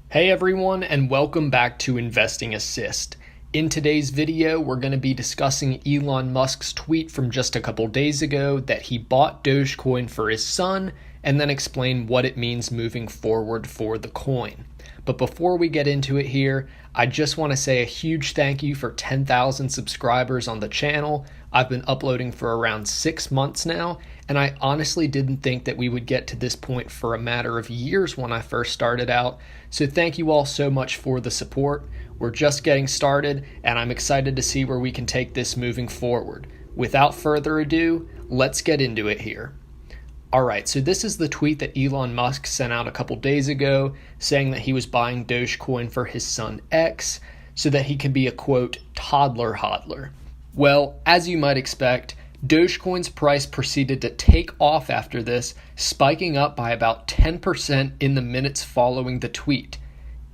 Hey everyone, and welcome back to Investing Assist. In today's video, we're going to be discussing Elon Musk's tweet from just a couple days ago that he bought Dogecoin for his son, and then explain what it means moving forward for the coin. But before we get into it here, I just want to say a huge thank you for 10,000 subscribers on the channel. I've been uploading for around 6 months now, and I honestly didn't think that we would get to this point for a matter of years when I first started out. So thank you all so much for the support. We're just getting started, and I'm excited to see where we can take this moving forward. Without further ado, let's get into it here. Alright, so this is the tweet that Elon Musk sent out a couple days ago, saying that he was buying Dogecoin for his son X, so that he could be a, quote, toddler hodler. Well, as you might expect, Dogecoin's price proceeded to take off after this, spiking up by about 10% in the minutes following the tweet.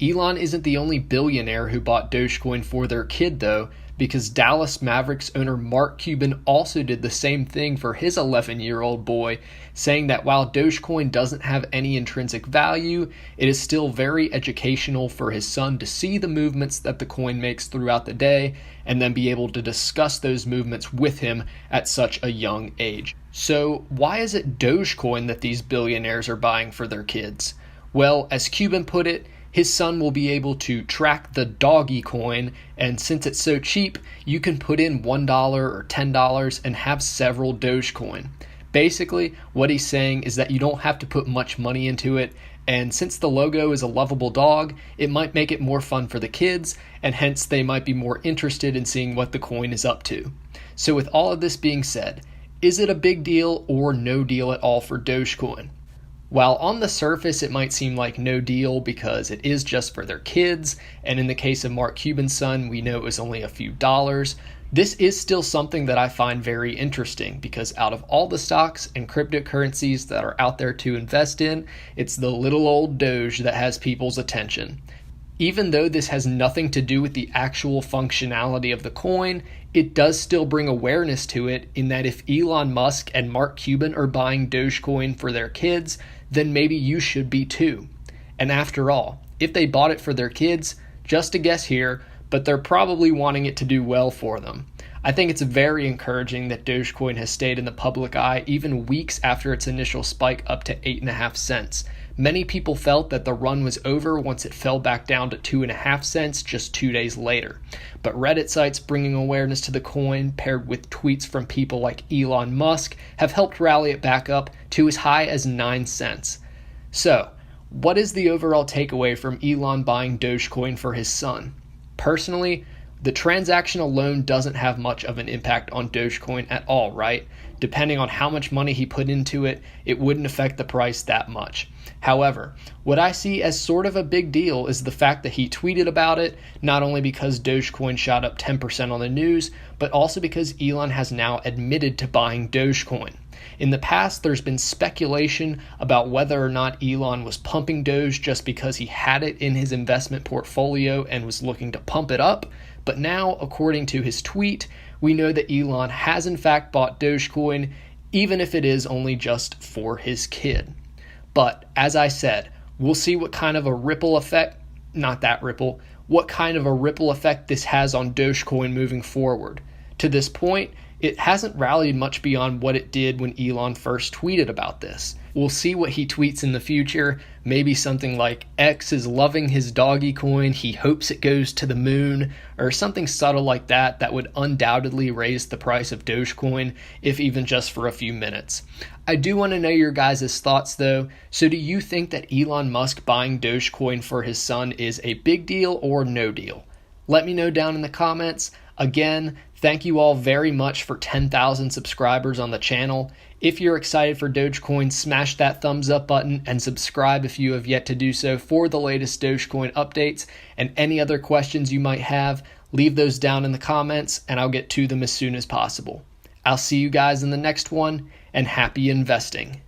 Elon isn't the only billionaire who bought Dogecoin for their kid though, because Dallas Mavericks owner Mark Cuban also did the same thing for his 11-year-old boy, saying that while Dogecoin doesn't have any intrinsic value, it is still very educational for his son to see the movements that the coin makes throughout the day and then be able to discuss those movements with him at such a young age. So why is it Dogecoin that these billionaires are buying for their kids? Well, as Cuban put it, his son will be able to track the doggy coin, and since it's so cheap, you can put in $1 or $10 and have several Dogecoin. Basically, what he's saying is that you don't have to put much money into it, and since the logo is a lovable dog, it might make it more fun for the kids, and hence they might be more interested in seeing what the coin is up to. So with all of this being said, is it a big deal or no deal at all for Dogecoin? While on the surface it might seem like no deal because it is just for their kids, and in the case of Mark Cuban's son, we know it was only a few dollars, this is still something that I find very interesting because out of all the stocks and cryptocurrencies that are out there to invest in, it's the little old Doge that has people's attention. Even though this has nothing to do with the actual functionality of the coin, it does still bring awareness to it in that if Elon Musk and Mark Cuban are buying Dogecoin for their kids, then maybe you should be too. And after all, if they bought it for their kids, just a guess here, but they're probably wanting it to do well for them. I think it's very encouraging that Dogecoin has stayed in the public eye even weeks after its initial spike up to 8.5 cents. Many people felt that the run was over once it fell back down to 2.5 cents just 2 days later. But Reddit sites bringing awareness to the coin, paired with tweets from people like Elon Musk, have helped rally it back up to as high as 9 cents. So, what is the overall takeaway from Elon buying Dogecoin for his son? Personally, the transaction alone doesn't have much of an impact on Dogecoin at all, right? Depending on how much money he put into it, it wouldn't affect the price that much. However, what I see as sort of a big deal is the fact that he tweeted about it, not only because Dogecoin shot up 10% on the news, but also because Elon has now admitted to buying Dogecoin. In the past, there's been speculation about whether or not Elon was pumping Doge just because he had it in his investment portfolio and was looking to pump it up. But now, according to his tweet, we know that Elon has in fact bought Dogecoin, even if it is only just for his kid. But as I said, we'll see what kind of a ripple effect this has on Dogecoin moving forward. To this point, it hasn't rallied much beyond what it did when Elon first tweeted about this. We'll see what he tweets in the future, maybe something like X is loving his doggy coin, he hopes it goes to the moon, or something subtle like that that would undoubtedly raise the price of Dogecoin, if even just for a few minutes. I do want to know your guys' thoughts though, so do you think that Elon Musk buying Dogecoin for his son is a big deal or no deal? Let me know down in the comments. Again, thank you all very much for 10,000 subscribers on the channel. If you're excited for Dogecoin, smash that thumbs up button and subscribe if you have yet to do so for the latest Dogecoin updates. And any other questions you might have, leave those down in the comments and I'll get to them as soon as possible. I'll see you guys in the next one, and happy investing.